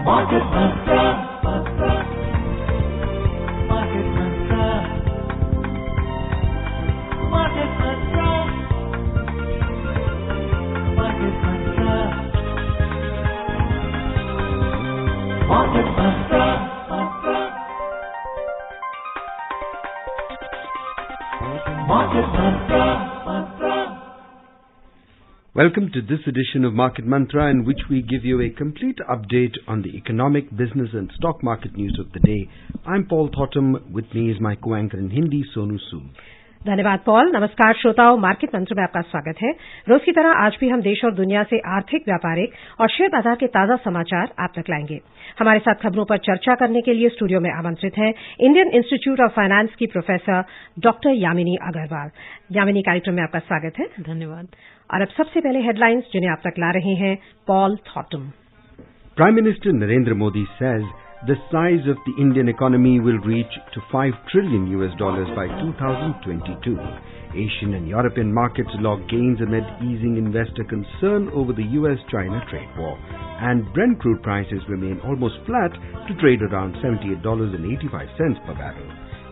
Market Mantra. Market Mantra. Market Mantra. Market Mantra. Market Mantra. Market Mantra. Welcome to this edition of Market Mantra, in which we give you a complete update on the economic, business and stock market news of the day. I'm Thottan. With me is my co-anchor in Hindi, Sonu Sood. धन्यवाद Paul. नमस्कार श्रोताओं, market मंत्र में आपका स्वागत है। रोज की तरह आज भी हम देश और दुनिया से आर्थिक, व्यापारिक और शेयर बाजार के ताजा समाचार आप तक लाएंगे। हमारे साथ खबरों पर चर्चा करने के लिए स्टूडियो में आमंत्रित हैं इंडियन इंस्टीट्यूट ऑफ फाइनेंस की प्रोफेसर डॉक्टर यामिनी अग्रवाल। यामिनी, कार्यक्रम में आपका स्वागत है। धन्यवाद। और अब सबसे पहले हेडलाइंस जिन्हें आप तक ला रहे हैं Paul थॉटम। Prime Minister Narendra Modi says the size of the Indian economy will reach to $5 trillion by 2022. Asian and European markets log gains amid easing investor concern over the US-China trade war. And Brent crude prices remain almost flat to trade around $78.85 per barrel.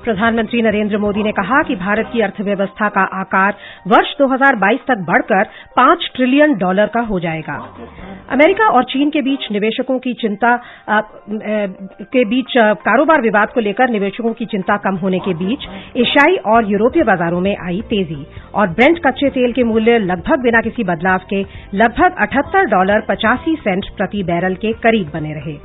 प्रधानमंत्री नरेंद्र मोदी ने कहा कि भारत की अर्थव्यवस्था का आकार वर्ष 2022 तक बढ़कर $5 ट्रिलियन का हो जाएगा। अमेरिका और चीन के बीच कारोबार विवाद को लेकर निवेशकों की चिंता कम होने के बीच एशियाई और यूरोपीय बाजारों में आई तेजी और ब्रेंट कच्चे तेल के मूल्य लगभग बिना किसी बदलाव के लगभग $78.85 प्रति बैरल के करीब बने रहे।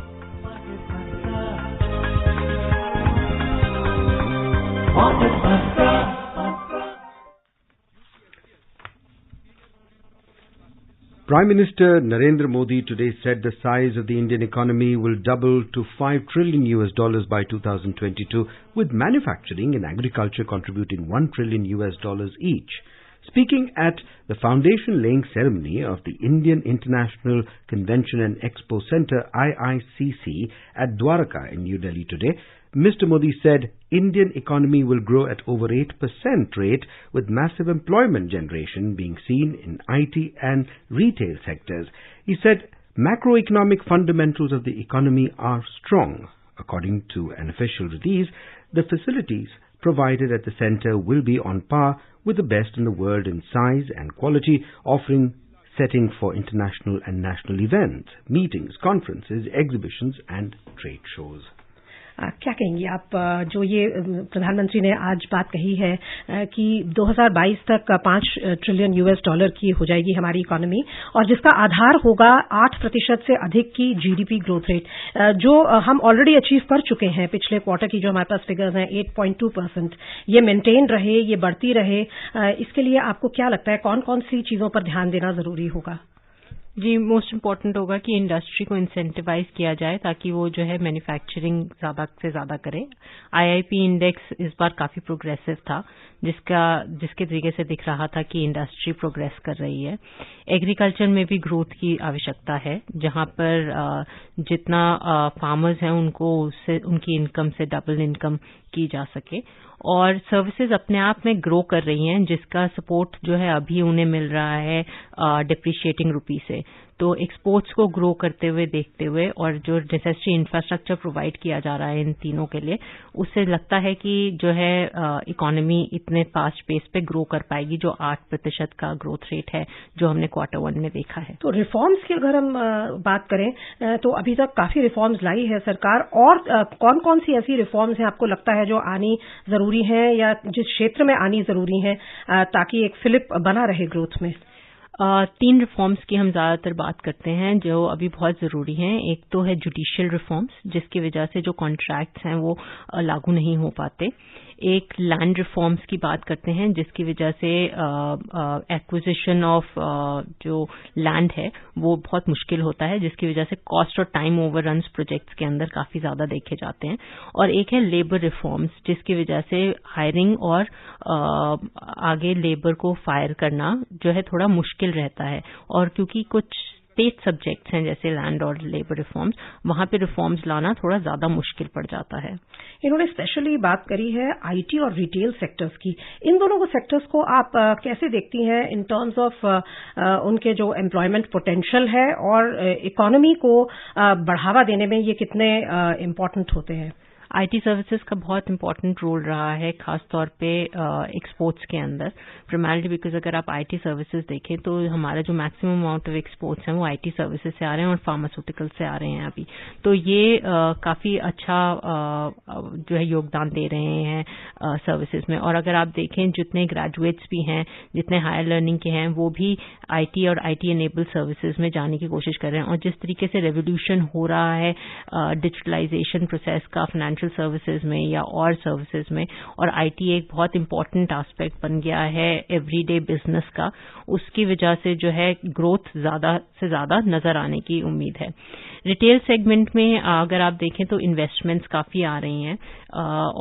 Prime Minister Narendra Modi today said the size of the Indian economy will double to $5 trillion by 2022, with manufacturing and agriculture contributing $1 trillion each. Speaking at the foundation-laying ceremony of the Indian International Convention and Expo Centre (IICC) at Dwarka in New Delhi today, Mr. Modi said Indian economy will grow at over 8% rate, with massive employment generation being seen in IT and retail sectors. He said macroeconomic fundamentals of the economy are strong. According to an official release, the facilities provided at the centre will be on par with the best in the world in size and quality, offering setting for international and national events, meetings, conferences, exhibitions and trade shows. क्या कहेंगी आप, जो ये प्रधानमंत्री ने आज बात कही है कि 2022 तक $5 ट्रिलियन की हो जाएगी हमारी इकोनॉमी, और जिसका आधार होगा 8% से अधिक की जीडीपी ग्रोथ रेट, जो हम ऑलरेडी अचीव कर चुके हैं। पिछले क्वार्टर की जो हमारे पास फिगर्स हैं 8.2%, ये मेंटेन रहे, ये बढ़ती रहे। इसके लिए आपको क्या लगता है कौन कौन सी चीजों पर ध्यान देना जरूरी होगा? जी, मोस्ट इम्पॉर्टेंट होगा कि इंडस्ट्री को इंसेंटिवाइज किया जाए ताकि वो जो है मैन्युफैक्चरिंग ज्यादा से ज्यादा करे। आईआईपी इंडेक्स इस बार काफी प्रोग्रेसिव था, जिसके तरीके से दिख रहा था कि इंडस्ट्री प्रोग्रेस कर रही है। एग्रीकल्चर में भी ग्रोथ की आवश्यकता है, जहां पर जितना फार्मर्स हैं उनको उनकी इनकम से डबल इनकम की जा सके, और सर्विसेज अपने आप में ग्रो कर रही हैं, जिसका सपोर्ट जो है अभी उन्हें मिल रहा है डिप्रिशिएटिंग रुपी से। तो एक्सपोर्ट्स को ग्रो करते हुए देखते हुए और जो नेसेसरी इंफ्रास्ट्रक्चर प्रोवाइड किया जा रहा है इन तीनों के लिए, उससे लगता है कि जो है इकोनॉमी इतने फास्ट पेस पे ग्रो कर पाएगी, जो 8% का ग्रोथ रेट है जो हमने Q1 में देखा है। तो रिफॉर्म्स की अगर हम बात करें तो अभी तक काफी रिफॉर्म्स लाई है सरकार, और कौन कौन सी ऐसी रिफॉर्म्स हैं आपको लगता है जो आनी जरूरी है या जिस क्षेत्र में आनी जरूरी है ताकि एक फिलिप बना रहे ग्रोथ में? 3 रिफॉर्म्स की हम ज्यादातर बात करते हैं जो अभी बहुत जरूरी हैं। एक तो है जुडिशियल रिफॉर्म्स, जिसकी वजह से जो कॉन्ट्रैक्ट्स हैं वो लागू नहीं हो पाते। एक लैंड रिफॉर्म्स की बात करते हैं, जिसकी वजह से एक्विजिशन ऑफ जो लैंड है वो बहुत मुश्किल होता है, जिसकी वजह से कॉस्ट और टाइम ओवररन्स प्रोजेक्ट्स के अंदर काफी ज्यादा देखे जाते हैं। और एक है लेबर रिफॉर्म्स, जिसकी वजह से हायरिंग और आगे लेबर को फायर करना जो है थोड़ा मुश्किल रहता है, और क्योंकि कुछ स्टेट सब्जेक्ट्स हैं जैसे लैंड और लेबर रिफॉर्म्स, वहां पे रिफॉर्म्स लाना थोड़ा ज्यादा मुश्किल पड़ जाता है। इन्होंने स्पेशली बात करी है आईटी और रिटेल सेक्टर्स की। इन दोनों को सेक्टर्स को आप कैसे देखती हैं इन टर्म्स ऑफ उनके जो एम्प्लॉयमेंट पोटेंशियल है और इकोनॉमी को बढ़ावा देने में ये कितने इम्पोर्टेंट होते हैं? आईटी सर्विसेज का बहुत इंपॉर्टेंट रोल रहा है, खास तौर पे एक्सपोर्ट्स के अंदर, प्राइमरली बिकॉज अगर आप आईटी सर्विसेज देखें तो हमारा जो मैक्सिमम अमाउंट ऑफ एक्सपोर्ट्स हैं वो आईटी सर्विसेज से आ रहे हैं और फार्मास्यूटिकल से आ रहे हैं अभी। तो ये काफी अच्छा जो है योगदान दे रहे हैं सर्विसेज में। और अगर आप देखें जितने ग्रेजुएट्स भी हैं, जितने हायर लर्निंग के हैं, वो भी आईटी और आईटी एनेबल सर्विसेज में जाने की कोशिश कर रहे हैं। और जिस तरीके से रेवोल्यूशन हो रहा है डिजिटलाइजेशन प्रोसेस का फाइनेंशियल सर्विसेज में या और सर्विसेज में, और आईटी एक बहुत इंपॉर्टेंट एस्पेक्ट बन गया है एवरीडे बिजनेस का, उसकी वजह से जो है ग्रोथ ज्यादा से ज्यादा नजर आने की उम्मीद है। रिटेल सेगमेंट में अगर आप देखें तो इन्वेस्टमेंट्स काफी आ रही हैं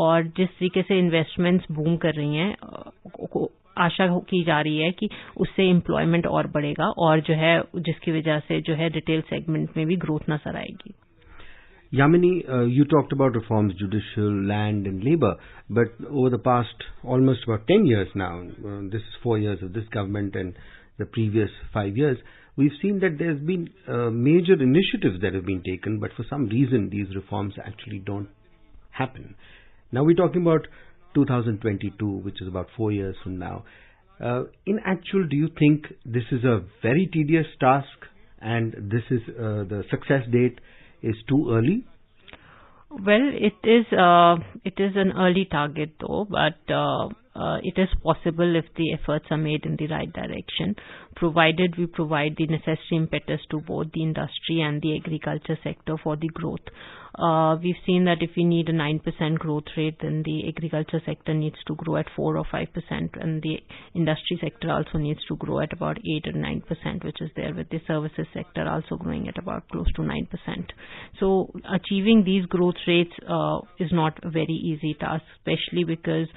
और जिस तरीके से इन्वेस्टमेंट्स बूम कर रही हैं, आशा की जा रही है कि उससे एम्प्लॉयमेंट और बढ़ेगा और जो है जिसकी वजह से जो है रिटेल सेगमेंट में भी ग्रोथ नजर आएगी। Yamini, you talked about reforms, judicial, land and labor, but over the past almost about 10 years now, this is 4 years of this government and the previous 5 years, we've seen that there's been major initiatives that have been taken, but for some reason these reforms actually don't happen. Now we're talking about 2022, which is about 4 years from now. In actual, do you think this is a very tedious task and this is the success date is too early? Well, it is an early target though, but it is possible if the efforts are made in the right direction, provided we provide the necessary impetus to both the industry and the agriculture sector for the growth. We've seen that if we need a 9% growth rate, then the agriculture sector needs to grow at 4 or 5%, and the industry sector also needs to grow at about 8 or 9%, which is there with the services sector also growing at about close to 9%. So achieving these growth rates is not a very easy task, especially because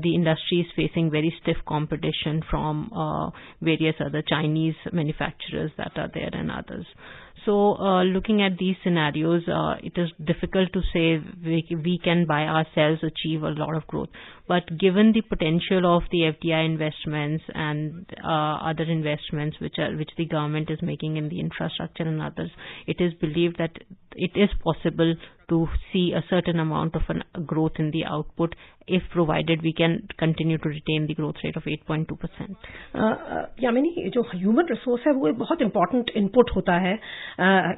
the industry is facing very stiff competition from various other Chinese manufacturers that are there and others. So looking at these scenarios, it is difficult to say we can by ourselves achieve a lot of growth. But given the potential of the FDI investments and other investments which the government is making in the infrastructure and others, it is believed that it is possible to see a certain amount of a growth in the output if provided we can continue to retain the growth rate of 8.2%. Yamini, जो human resource है वो एक बहुत important input होता है,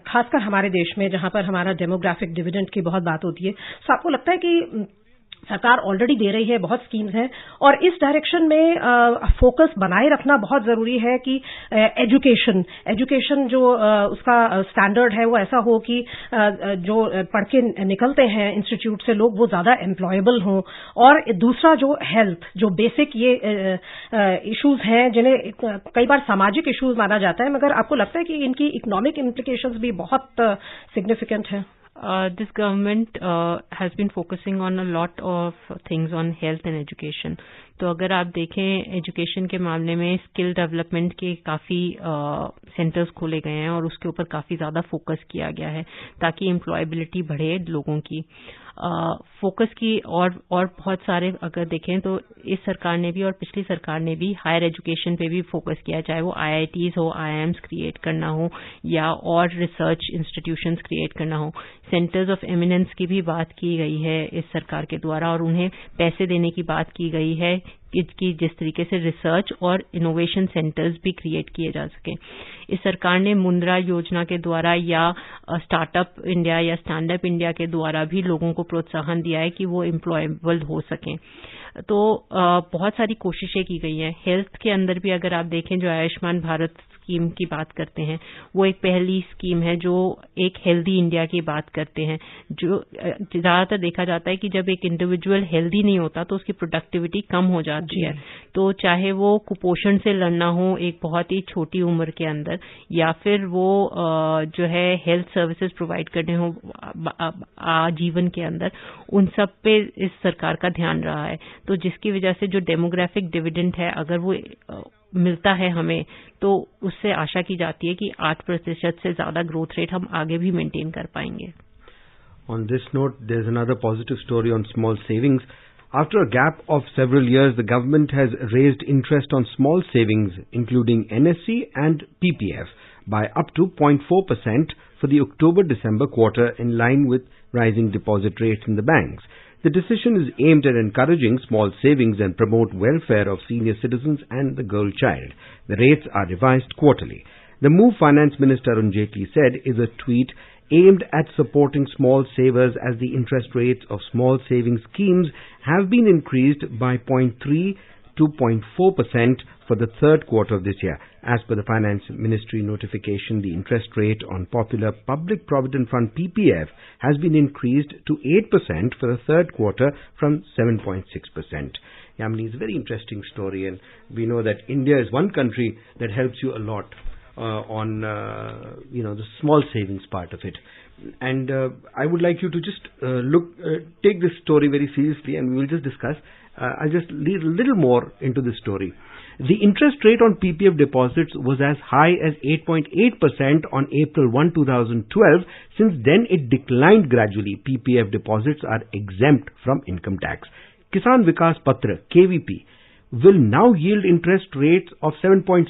खासकर हमारे देश में जहां पर हमारा डेमोग्राफिक डिविडेंड की बहुत बात होती है। तो आपको लगता है कि सरकार ऑलरेडी दे रही है, बहुत स्कीम्स हैं, और इस डायरेक्शन में फोकस बनाए रखना बहुत जरूरी है कि एजुकेशन जो उसका स्टैंडर्ड है वो ऐसा हो कि जो पढ़ के निकलते हैं इंस्टीट्यूट से लोग वो ज्यादा एम्प्लॉयबल हों। और दूसरा जो हेल्थ, जो बेसिक ये इश्यूज हैं जिन्हें कई बार सामाजिक इश्यूज माना जाता है, मगर आपको लगता है कि इनकी इकोनॉमिक इम्प्लीकेशंस भी बहुत सिग्निफिकेंट हैं? This government has been focusing on a lot of things on health and education. तो अगर आप देखें एजुकेशन के मामले में स्किल डेवलपमेंट के काफ़ी सेंटर्स खोले गए हैं और उसके ऊपर काफ़ी ज़्यादा फोकस किया गया है ताकि एम्प्लॉयबिलिटी बढ़े लोगों की। फोकस की और बहुत सारे अगर देखें तो इस सरकार ने भी और पिछली सरकार ने भी हायर एजुकेशन पे भी फोकस किया, चाहे वो IITs हो, IIMs क्रिएट करना हो या और रिसर्च इंस्टीट्यूशंस क्रिएट करना हो। सेंटर्स ऑफ एमिनेंस की भी बात की गई है इस सरकार के द्वारा और उन्हें पैसे देने की बात की गई है कि जिस तरीके से रिसर्च और इनोवेशन सेंटर्स भी क्रिएट किए जा सके। इस सरकार ने मुद्रा योजना के द्वारा या स्टार्टअप इंडिया या स्टैंड अप इंडिया के द्वारा भी लोगों को प्रोत्साहन दिया है कि वो एम्प्लॉयबल हो सकें। तो बहुत सारी कोशिशें की गई हैं। हेल्थ के अंदर भी अगर आप देखें, जो आयुष्मान भारत स्कीम की बात करते हैं, वो एक पहली स्कीम है जो एक हेल्दी इंडिया की बात करते हैं। जो ज़्यादातर देखा जाता है कि जब एक इंडिविजुअल हेल्दी नहीं होता तो उसकी प्रोडक्टिविटी कम हो जाती जाती है। तो चाहे वो कुपोषण से लड़ना हो एक बहुत ही छोटी उम्र के अंदर, या फिर वो जो है हेल्थ सर्विसेज प्रोवाइड करने हो आजीवन के अंदर, उन सब पे इस सरकार का ध्यान रहा है। तो जिसकी वजह से जो डेमोग्राफिक डिविडेंड है, अगर वो मिलता है हमें, तो उससे आशा की जाती है कि 8% से ज्यादा ग्रोथ रेट हम आगे भी मेंटेन कर पाएंगे। On this note, there's another positive story on small savings. After a gap of several years, the government has raised interest on small savings, including NSC and PPF, by up to 0.4% for the October-December quarter, in line with rising deposit rates in the banks. The decision is aimed at encouraging small savings and promote welfare of senior citizens and the girl child. The rates are revised quarterly. The move, Finance Minister Arun Jaitley said, is a tweet aimed at supporting small savers, as the interest rates of small savings schemes have been increased by 0.3 to 0.4% for the third quarter of this year. As per the Finance Ministry notification, the interest rate on popular Public Provident Fund PPF has been increased to 8% for the third quarter from 7.6%. Yamini, it's a very interesting story, and we know that India is one country that helps you a lot on the small savings part of it. And I would like you to just take this story very seriously, and we will just discuss. I'll just lead a little more into this story. The interest rate on PPF deposits was as high as 8.8% on April 1, 2012. Since then, it declined gradually. PPF deposits are exempt from income tax. Kisan Vikas Patra, KVP, will now yield interest rates of 7.7%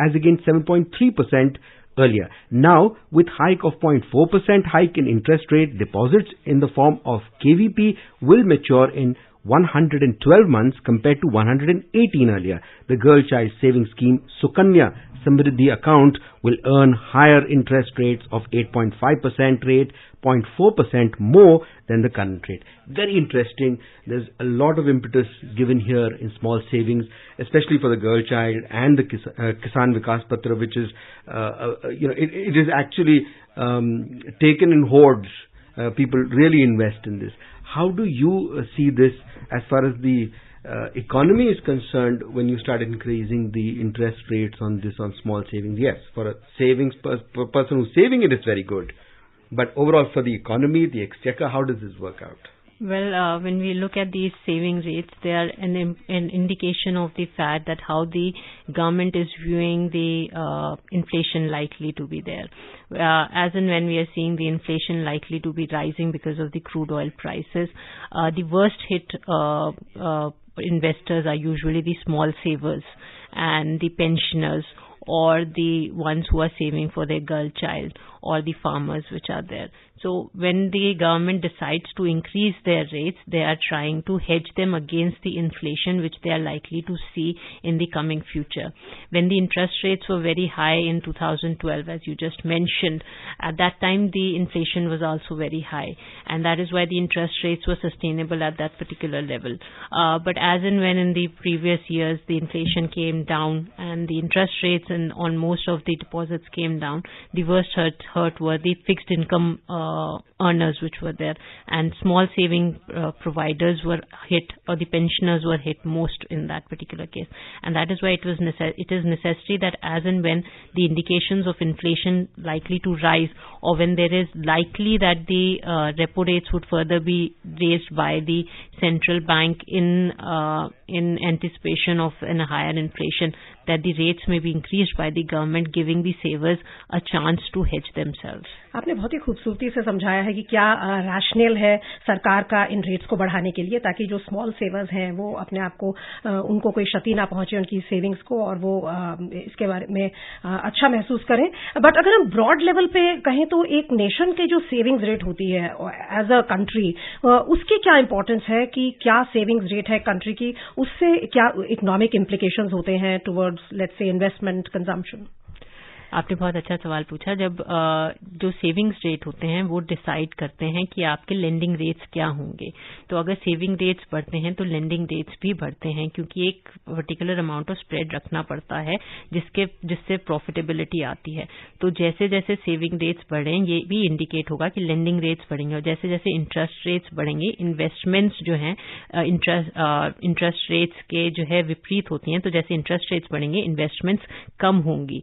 as against 7.3% earlier. Now, with hike of 0.4% hike in interest rate, deposits in the form of KVP will mature in 112 months compared to 118 earlier. The Girl Child Savings Scheme Sukanya Samriddhi account will earn higher interest rates of 8.5% rate, 0.4% more than the current rate. Very interesting. There's a lot of impetus given here in small savings, especially for the girl child and the Kisan Vikas Patra, which is, it is actually taken in hordes. People really invest in this. How do you see this as far as the economy is concerned when you start increasing the interest rates on small savings? Yes, for a savings person who's saving it is very good. But overall for the economy, the exchequer, how does this work out? Well, when we look at these savings rates, they are an indication of the fact that how the government is viewing the inflation likely to be there. As and when we are seeing the inflation likely to be rising because of the crude oil prices, the worst hit investors are usually the small savers and the pensioners, or the ones who are saving for their girl child, or the farmers which are there. So when the government decides to increase their rates, they are trying to hedge them against the inflation which they are likely to see in the coming future. When the interest rates were very high in 2012, as you just mentioned, at that time the inflation was also very high, and that is why the interest rates were sustainable at that particular level. But as and when in the previous years the inflation came down and the interest rates on most of the deposits came down, the worst hurt were the fixed income earners which were there, and small saving providers were hit, or the pensioners were hit most in that particular case. And that is why it is necessary that as and when the indications of inflation likely to rise, or when there is likely that the repo rates would further be raised by the central bank in anticipation of a higher inflation, that the rates may be increased by the government, giving the savers a chance to hedge themselves. आपने बहुत ही खूबसूरती से समझाया है कि क्या rational है सरकार का इन रेट्स को बढ़ाने के लिए, ताकि जो स्मॉल सेवर्स हैं वो अपने आप को उनको कोई क्षति ना पहुंचे उनकी सेविंग्स को, और वो इसके बारे में अच्छा महसूस करें. बट अगर हम ब्रॉड लेवल पे कहें तो एक नेशन के जो सेविंग्स रेट होती है एज अ कंट्री, उसकी क्या इंपॉर्टेंस है कि क्या सेविंग्स रेट है कंट्री की, उससे क्या इकोनॉमिक इम्प्लीकेशंस होते हैं towards let's say investment, consumption? आपने बहुत अच्छा सवाल पूछा। जब जो सेविंग्स रेट होते हैं वो डिसाइड करते हैं कि आपके लेंडिंग रेट्स क्या होंगे। तो अगर सेविंग रेट्स बढ़ते हैं तो लेंडिंग रेट्स भी बढ़ते हैं, क्योंकि एक पर्टिकुलर अमाउंट ऑफ स्प्रेड रखना पड़ता है जिससे प्रॉफिटेबिलिटी आती है। तो जैसे जैसे सेविंग रेट्स बढ़ें ये भी इंडिकेट होगा कि लेंडिंग रेट्स बढ़ेंगे, और जैसे जैसे इंटरेस्ट रेट्स बढ़ेंगे इन्वेस्टमेंट्स जो हैं इंटरेस्ट रेट्स के जो है विपरीत होती हैं। तो जैसे इंटरेस्ट रेट्स बढ़ेंगे इन्वेस्टमेंट्स कम होंगी।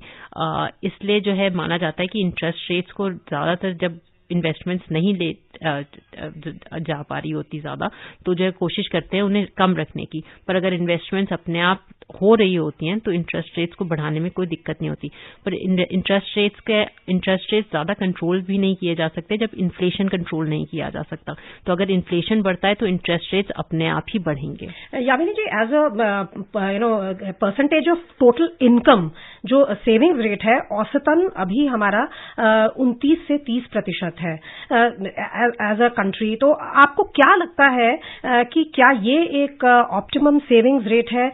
इसलिए जो है माना जाता है कि इंटरेस्ट रेट्स को ज्यादातर जब इन्वेस्टमेंट्स नहीं ले जा पा रही होती ज्यादा, तो जो है कोशिश करते हैं उन्हें कम रखने की। पर अगर इन्वेस्टमेंट्स अपने आप हो रही होती हैं तो इंटरेस्ट रेट्स को बढ़ाने में कोई दिक्कत नहीं होती। पर इंटरेस्ट रेट्स ज्यादा कंट्रोल भी नहीं किए जा सकते जब इन्फ्लेशन कंट्रोल नहीं किया जा सकता। तो अगर इन्फ्लेशन बढ़ता है तो इंटरेस्ट रेट्स अपने आप ही बढ़ेंगे। Yamini ji, as a percentage of total income जो सेविंग्स रेट है औसतन अभी हमारा 29 से 30% है एज अ कंट्री। तो आपको क्या लगता है कि क्या ये एक ऑप्टिमम सेविंग्स रेट है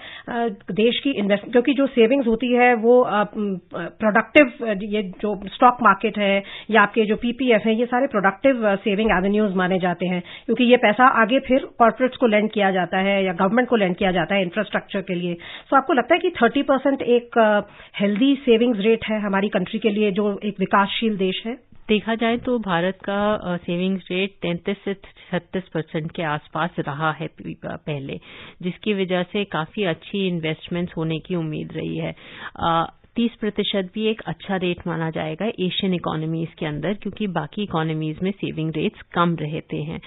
देश की इन्वेस्ट, क्योंकि जो सेविंग्स होती है वो प्रोडक्टिव, ये जो स्टॉक मार्केट है या आपके जो पीपीएफ है, ये सारे प्रोडक्टिव सेविंग एवेन्यूज माने जाते हैं, क्योंकि ये पैसा आगे फिर कॉर्पोरेट्स को लेंड किया जाता है या गवर्नमेंट को लेंड किया जाता है इंफ्रास्ट्रक्चर के लिए। तो आपको लगता है कि 30% एक हेल्दी सेविंग्स रेट है हमारी कंट्री के लिए, जो एक विकासशील देश है? देखा जाए तो भारत का सेविंग्स रेट 33 से 36% के आसपास रहा है पहले, जिसकी वजह से काफी अच्छी इन्वेस्टमेंट्स होने की उम्मीद रही है। 30% भी एक अच्छा रेट माना जाएगा एशियन इकोनॉमीज के अंदर, क्योंकि बाकी इकोनॉमीज में सेविंग रेट्स कम रहते हैं।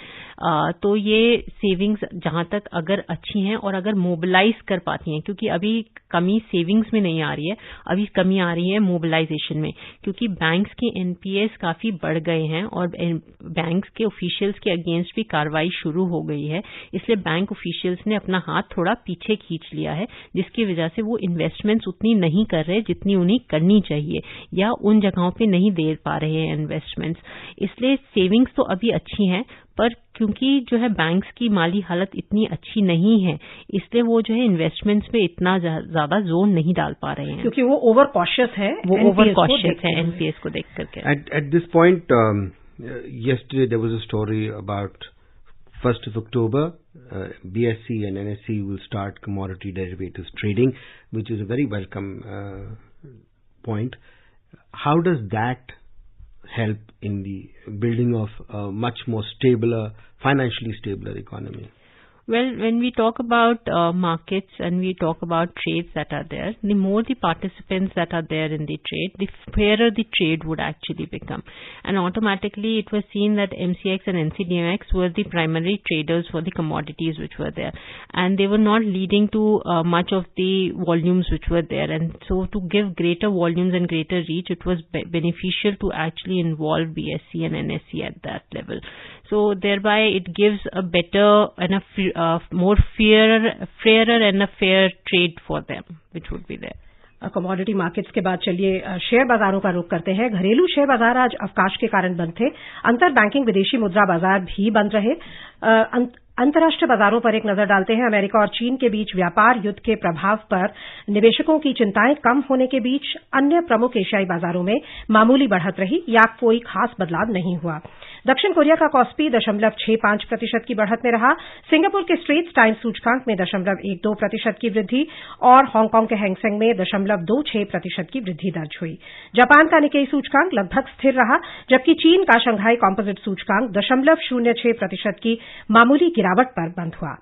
तो ये सेविंग्स जहां तक अगर अच्छी हैं और अगर मोबिलाइज कर पाती हैं, क्योंकि अभी कमी सेविंग्स में नहीं आ रही है, अभी कमी आ रही है मोबिलाइजेशन में, क्योंकि बैंक्स के एनपीएस काफी बढ़ गए हैं और बैंक्स के ऑफिशियल्स के अगेंस्ट भी कार्रवाई शुरू हो गई है। इसलिए बैंक ऑफिशियल्स ने अपना हाथ थोड़ा पीछे खींच लिया है, जिसकी वजह से वो इन्वेस्टमेंट्स उतनी नहीं कर रहे जितनी उन्हें करनी चाहिए, या उन जगहों पे नहीं दे पा रहे हैं इन्वेस्टमेंट्स। इसलिए सेविंग्स तो अभी अच्छी हैं, पर क्योंकि जो है बैंक्स की माली हालत इतनी अच्छी नहीं है, इसलिए वो जो है इन्वेस्टमेंट्स पे इतना ज्यादा जोर नहीं डाल पा रहे हैं, क्योंकि वो ओवर कॉशियस है एनपीएस को देख करके। At this point, yesterday there was a story about 1st of October, BSE and NSE will start commodity derivatives trading, which is a very welcome point. How does that help in the building of a much more financially stabler economy? Well, when we talk about markets and we talk about trades that are there, the more the participants that are there in the trade, the fairer the trade would actually become. And automatically it was seen that MCX and NCDMX were the primary traders for the commodities which were there. And they were not leading to much of the volumes which were there. And so to give greater volumes and greater reach, it was beneficial to actually involve BSE and NSE at that level. So thereby it gives a better and a more fairer and a fair trade for them, which would be there. Commodity markets के बाद चलिए share बाजारों का रुख करते हैं। घरेलू share बाजार आज अवकाश के कारण बंद थे। अंतर बैंकिंग विदेशी मुद्रा बाजार भी बंद रहे। अंतर्राष्ट्रीय बाजारों पर एक नजर डालते हैं। अमेरिका और चीन के बीच व्यापार युद्ध के प्रभाव पर निवेशकों की चिंताएं कम होने के बीच अन्य प्रमुख एशियाई बाजारों में मामूली बढ़त रही या कोई खास बदलाव नहीं हुआ। दक्षिण कोरिया का कॉस्पी 0.65% की बढ़त में रहा। सिंगापुर के स्ट्रेट्स टाइम्स सूचकांक में 0.12% की वृद्धि और हांगकांग के हैंगसेंग में 0.26% की वृद्धि दर्ज हुई। जापान का निकेई सूचकांक लगभग स्थिर रहा, जबकि चीन का शंघाई कॉम्पोजिट सूचकांक 0.06% की मामूली गिरावट पर बंद हुआ।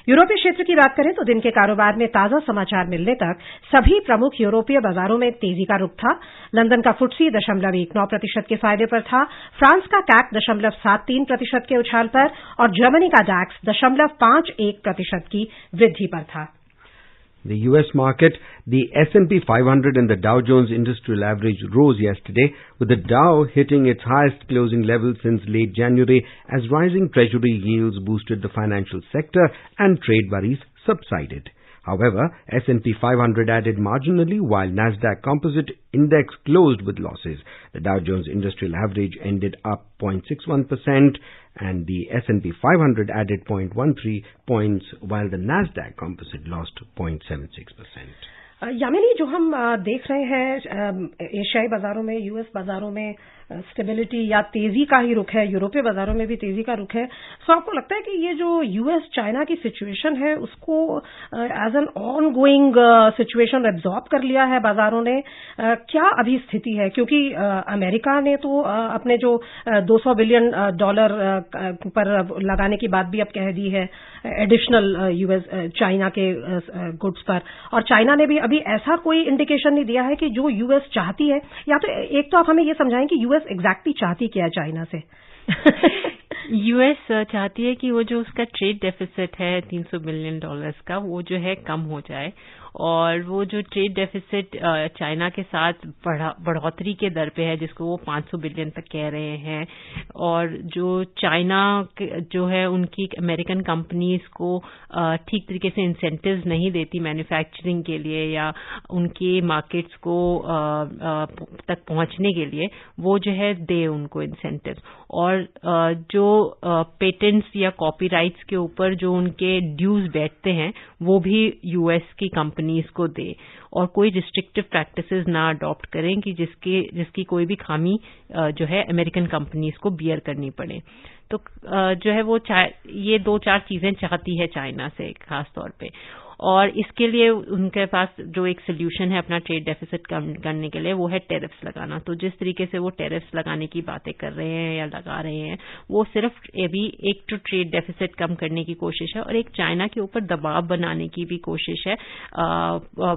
यूरोपीय क्षेत्र की बात करें तो दिन के कारोबार में ताजा समाचार मिलने तक सभी प्रमुख यूरोपीय बाजारों में तेजी का रुख था। लंदन का फुटसी 0.19% के फायदे पर था। फ्रांस का कैक 0.73% के उछाल पर और जर्मनी का डैक्स 0.51% की वृद्धि पर था। The U.S. market, the S&P 500 and the Dow Jones Industrial Average rose yesterday, with the Dow hitting its highest closing level since late January as rising treasury yields boosted the financial sector and trade worries subsided. However, S&P 500 added marginally while Nasdaq Composite Index closed with losses. The Dow Jones Industrial Average ended up 0.61% and the S&P 500 added 0.13 points while the Nasdaq Composite lost 0.76%. Yamini, जो हम देख रहे हैं एशियाई बाजारों में, US बाजारों में स्टेबिलिटी या तेजी का ही रुख है, यूरोपीय बाजारों में भी तेजी का रुख है, तो आपको लगता है कि ये जो यूएस चाइना की सिचुएशन है उसको as an ongoing situation absorb कर लिया है बाजारों ने? क्या अभी स्थिति है? क्योंकि अमेरिका ने तो अपने जो $200 बिलियन पर लगाने की बात भी अब कह दी है एडिशनल यूएस चाइना के गुड्स पर, और चाइना ने भी अभी ऐसा कोई इंडिकेशन नहीं दिया है कि जो यूएस चाहती है, या तो एक तो आप हमें ये समझाएं कि यूएस एग्जैक्टली चाहती क्या है चाइना से? यूएस चाहती है कि वो जो उसका ट्रेड डेफिसिट है $300 बिलियन का, वो जो है कम हो जाए, और वो जो ट्रेड डेफिसिट चाइना के साथ बढ़ोतरी के दर पे है, जिसको वो 500 बिलियन तक कह रहे हैं, और जो चाइना जो है उनकी अमेरिकन कंपनीज को ठीक तरीके से इंसेंटिव्स नहीं देती मैन्युफैक्चरिंग के लिए या उनके मार्केट्स को तक पहुंचने के लिए, वो जो है दे उनको इंसेंटिव्स, और जो पेटेंट्स या कॉपीराइट्स के ऊपर जो उनके ड्यूज बैठते हैं वो भी यूएस की कंपनीज को दे, और कोई रिस्ट्रिक्टिव प्रैक्टिसेस ना अडॉप्ट करें कि जिसकी कोई भी खामी जो है अमेरिकन कंपनीज को बियर करनी पड़े। तो जो है वो ये 2-4 चीजें चाहती है चाइना से खास तौर पे, और इसके लिए उनके पास जो एक सोल्यूशन है अपना ट्रेड डेफिसिट कम करने के लिए, वो है टैरिफ्स लगाना। तो जिस तरीके से वो टैरिफ्स लगाने की बातें कर रहे हैं या लगा रहे हैं, वो सिर्फ अभी एक तो ट्रेड डेफिसिट कम करने की कोशिश है, और एक चाइना के ऊपर दबाव बनाने की भी कोशिश है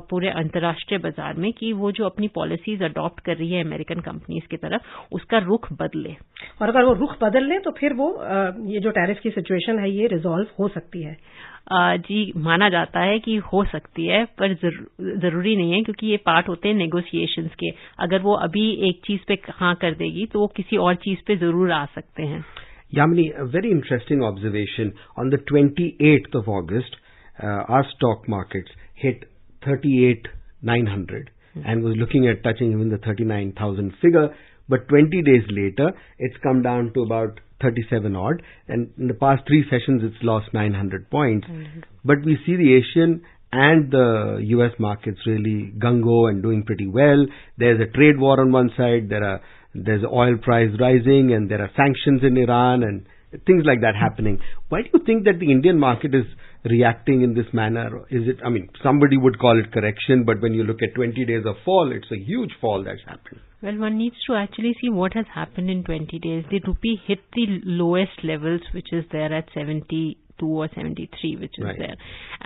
पूरे अंतर्राष्ट्रीय बाजार में, कि वो जो अपनी पॉलिसीज अडॉप्ट कर रही है अमेरिकन कंपनीज की तरफ, उसका रुख बदले। और अगर वो रुख बदल ले तो फिर वो ये जो टैरिफ की सिचुएशन है ये रिजॉल्व हो सकती है? जी, माना जाता है कि हो सकती है, पर जरूरी नहीं है, क्योंकि ये पार्ट होते हैं नेगोशिएशंस के। अगर वो अभी एक चीज पे हाँ कर देगी तो वो किसी और चीज पे जरूर आ सकते हैं। Yamini, a very interesting observation. On the 28th of August, our stock markets hit 38,900 and was looking at touching even the 39,000 figure. But 20 days later, it's come down to about 37 odd, and in the past 3 sessions it's lost 900 points. But we see the Asian and the US markets really gung-ho and doing pretty well. There's a trade war on one side, there's oil price rising, and there are sanctions in Iran and things like that happening. Why do you think that the Indian market is reacting in this manner? Is it, I mean, somebody would call it correction, but when you look at 20 days of fall, it's a huge fall that's happened. Well, one needs to actually see what has happened in 20 days. The rupee hit the lowest levels, which is there at 72 or 73, which is Right. there.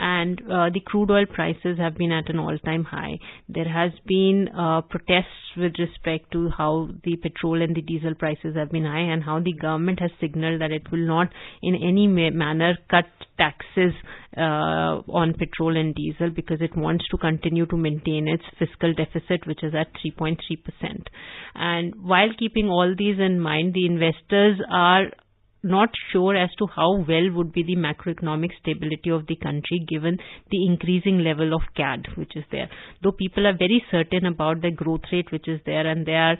And the crude oil prices have been at an all-time high. There has been protests with respect to how the petrol and the diesel prices have been high, and how the government has signaled that it will not in any manner cut taxes on petrol and diesel, because it wants to continue to maintain its fiscal deficit, which is at 3.3%. And while keeping all these in mind, the investors are not sure as to how well would be the macroeconomic stability of the country given the increasing level of CAD which is there. Though people are very certain about the growth rate which is there, and their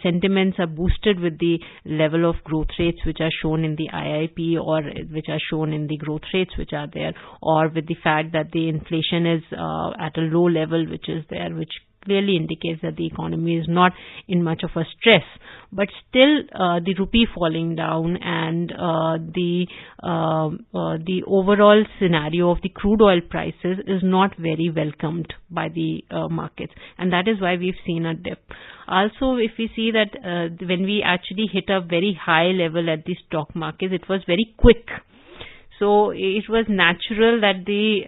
sentiments are boosted with the level of growth rates which are shown in the IIP, or which are shown in the growth rates which are there, or with the fact that the inflation is at a low level which is there, which clearly indicates that the economy is not in much of a stress. But still, the rupee falling down and the overall scenario of the crude oil prices is not very welcomed by the markets, and that is why we've seen a dip. Also, if we see that when we actually hit a very high level at the stock market, it was very quick. So it was natural that the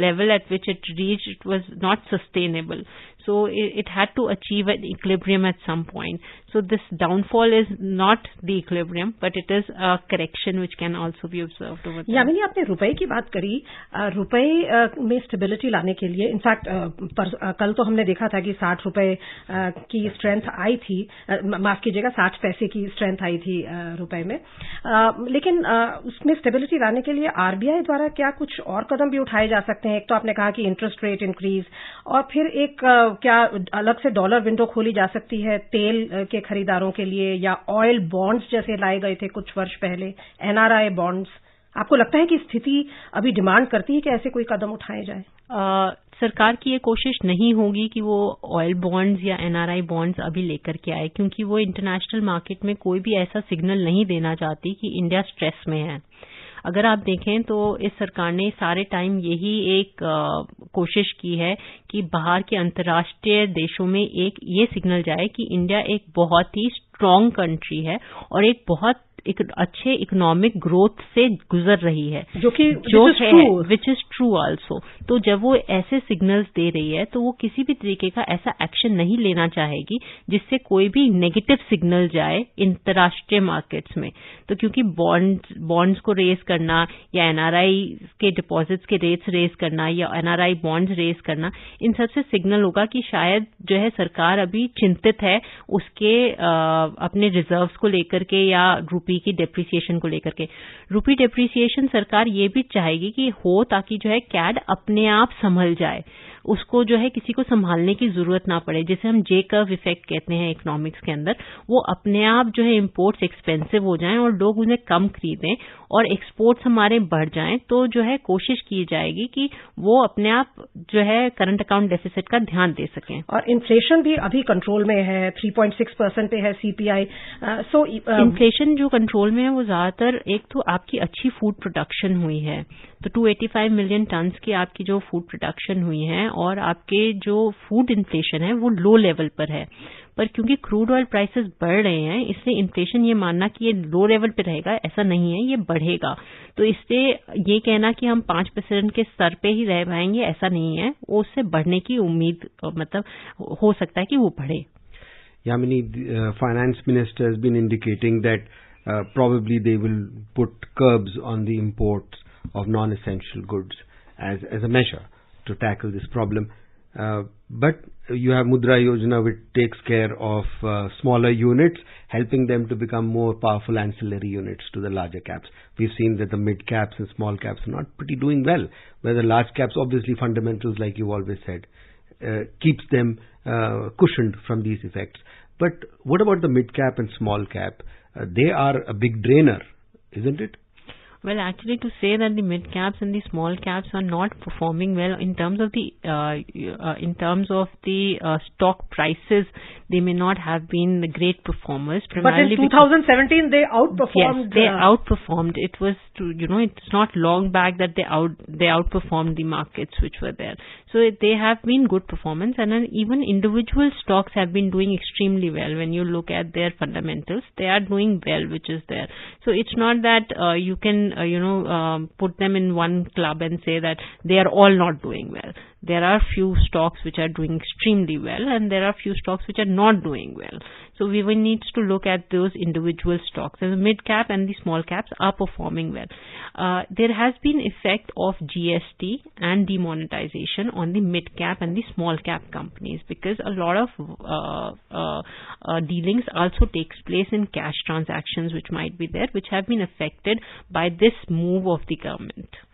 level at which it reached, it was not sustainable. So it had to achieve an equilibrium at some point. So this downfall is not the equilibrium, but it is a correction which can also be observed over time. Yamini, आपने रुपए की बात करी। रुपए में stability लाने के लिए, इनफैक्ट कल तो हमने देखा था कि 60 रुपए की स्ट्रेंथ आई थी, माफ कीजिएगा 60 पैसे की स्ट्रेंथ आई थी रुपए में। लेकिन उसमें स्टेबिलिटी लाने के लिए आरबीआई द्वारा क्या कुछ और कदम भी उठाए जा सकते हैं? एक तो आपने कहा कि इंटरेस्ट रेट इंक्रीज, और फिर एक क्या अलग से डॉलर विंडो खोली जा सकती है तेल के खरीदारों के लिए, या ऑयल बॉन्ड्स जैसे लाए गए थे कुछ वर्ष पहले, एनआरआई बॉन्ड्स? आपको लगता है कि स्थिति अभी डिमांड करती है कि ऐसे कोई कदम उठाए जाए? सरकार की ये कोशिश नहीं होगी कि वो ऑयल बॉन्ड्स या एनआरआई बॉन्ड्स अभी लेकर के आए, क्योंकि वो इंटरनेशनल मार्केट में कोई भी ऐसा सिग्नल नहीं देना चाहती कि इंडिया स्ट्रेस में है। अगर आप देखें तो इस सरकार ने सारे टाइम यही एक कोशिश की है कि बाहर के अंतर्राष्ट्रीय देशों में एक ये सिग्नल जाए कि इंडिया एक बहुत ही स्ट्रांग कंट्री है और एक बहुत एक अच्छे इकोनॉमिक ग्रोथ से गुजर रही है, विच इज ट्रू आल्सो। तो जब वो ऐसे सिग्नल्स दे रही है तो वो किसी भी तरीके का ऐसा एक्शन नहीं लेना चाहेगी जिससे कोई भी नेगेटिव सिग्नल जाए अंतर्राष्ट्रीय मार्केट्स में। तो क्योंकि बॉन्ड्स को रेज करना या एनआरआई के डिपॉजिट्स के रेट्स रेज करना या एनआरआई बॉन्ड्स रेज करना, इन सबसे सिग्नल होगा कि शायद जो है सरकार अभी चिंतित है उसके अपने रिजर्व्स को लेकर के या रूपी की डेप्रिसिएशन को लेकर के। रूपी डेप्रिसिएशन सरकार ये भी चाहेगी कि हो, ताकि जो है कैड अपने आप संभल जाए, उसको जो है किसी को संभालने की जरूरत ना पड़े, जिसे हम जे कर्व इफेक्ट कहते हैं इकोनॉमिक्स के अंदर। वो अपने आप जो है इंपोर्ट्स एक्सपेंसिव हो जाएं और लोग उन्हें कम खरीदें और एक्सपोर्ट्स हमारे बढ़ जाएं, तो जो है कोशिश की जाएगी कि वो अपने आप जो है करंट अकाउंट डेफिसिट का ध्यान दे सकें। और इन्फ्लेशन भी अभी कंट्रोल में है, 3.6% पे है सीपीआई। सो इन्फ्लेशन जो कंट्रोल में है वो ज्यादातर एक तो आपकी अच्छी फूड प्रोडक्शन हुई है, तो 285 मिलियन टन्स की आपकी जो फूड प्रोडक्शन हुई है और आपके जो फूड इन्फ्लेशन है वो लो लेवल पर है। पर क्योंकि क्रूड ऑयल प्राइसेस बढ़ रहे हैं, इसलिए इन्फ्लेशन ये मानना कि ये लो लेवल पे रहेगा ऐसा नहीं है, ये बढ़ेगा। तो इससे ये कहना कि हम 5% के स्तर पे ही रह पाएंगे ऐसा नहीं है, वो उससे बढ़ने की उम्मीद मतलब हो सकता है कि वो बढ़े। Yamini, finance minister has been indicating that probably they will put curbs on the imports of non-essential goods as a measure to tackle this problem. But you have Mudra Yojana, which takes care of smaller units, helping them to become more powerful ancillary units to the larger caps. We've seen that the mid caps and small caps are not pretty doing well, where the large caps, obviously fundamentals, like you always said, keeps them cushioned from these effects. But what about the mid cap and small cap? They are a big drainer, isn't it? Well, actually, to say that the mid caps and the small caps are not performing well in terms of the stock prices, they may not have been the great performers. But in 2017, they outperformed. Yes, they outperformed. It was it's not long back that they outperformed the markets which were there. So they have been good performance, and then even individual stocks have been doing extremely well. When you look at their fundamentals, they are doing well, which is there. So it's not that you can put them in one club and say that they are all not doing well. There are few stocks which are doing extremely well, and there are few stocks which are not doing well. So we will need to look at those individual stocks. And the mid cap and the small caps are performing well. There has been effect of GST and demonetization on the mid cap and the small cap companies, because a lot of dealings also takes place in cash transactions which might be there, which have been affected by this move of the government.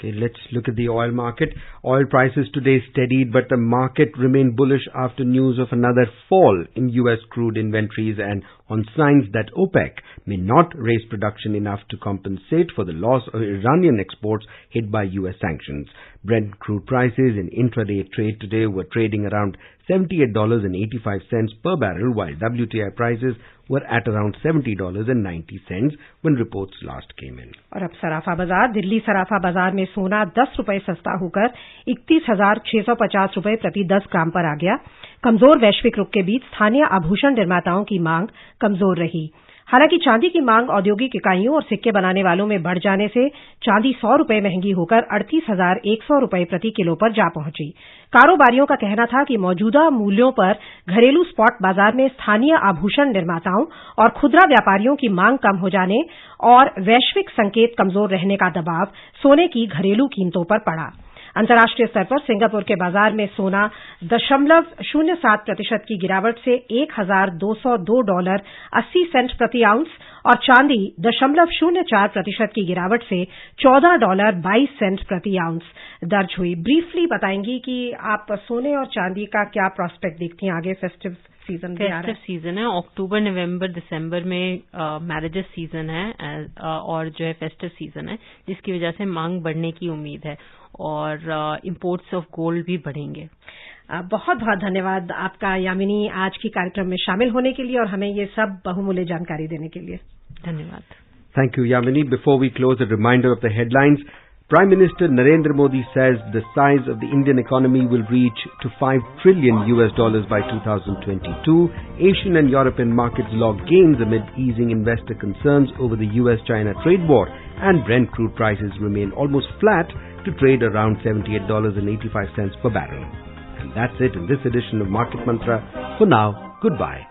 Okay, let's look at the oil market. Oil prices today steadied, but the market remained bullish after news of another fall in U.S. crude inventories and on signs that OPEC may not raise production enough to compensate for the loss of Iranian exports hit by U.S. sanctions. Brent crude prices in intraday trade today were trading around $78.85 per barrel, while WTI prices were at around $70.90 when reports last came in. और अब सराफा बाजार। दिल्ली सराफा बाजार में सोना 10 रुपए सस्ता होकर 31,650 रुपए प्रति 10 ग्राम पर आ गया। कमजोर वैश्विक रुख के बीच स्थानीय आभूषण निर्माताओं की मांग कमजोर रही। हालांकि चांदी की मांग औद्योगिक इकाइयों और सिक्के बनाने वालों में बढ़ जाने से चांदी 100 रुपए महंगी होकर 38,100 रुपए प्रति किलो पर जा पहुंची। कारोबारियों का कहना था कि मौजूदा मूल्यों पर घरेलू स्पॉट बाजार में स्थानीय आभूषण निर्माताओं और खुदरा व्यापारियों की मांग कम हो जाने और वैश्विक संकेत कमजोर रहने का दबाव सोने की घरेलू कीमतों पर पड़ा। अंतर्राष्ट्रीय स्तर पर सिंगापुर के बाजार में सोना 0.07% की गिरावट से $1,202.80 प्रति आउंस और चांदी 0.04% की गिरावट से $14.22 प्रति आउंस दर्ज हुई। ब्रीफली बताएंगी कि आप सोने और चांदी का क्या प्रॉस्पेक्ट देखती हैं आगे? फेस्टिव सीजन है, अक्टूबर, नवंबर, दिसंबर में मैरिजेस सीजन है और जो है फेस्टिव सीजन है, जिसकी वजह से मांग बढ़ने की उम्मीद है और इंपोर्ट्स ऑफ गोल्ड भी बढ़ेंगे। बहुत बहुत धन्यवाद आपका यामिनी, आज की कार्यक्रम में शामिल होने के लिए और हमें ये सब बहुमूल्य जानकारी देने के लिए। धन्यवाद। Thank you, Yamini. Before we close, a reminder of the headlines. Prime Minister Narendra Modi says the size of the Indian economy will reach to $5 trillion by 2022. Asian and European markets log gains amid easing investor concerns over the US-China trade war, and Brent crude prices remain almost flat to trade around $78.85 per barrel. And that's it in this edition of Market Mantra. For now, goodbye.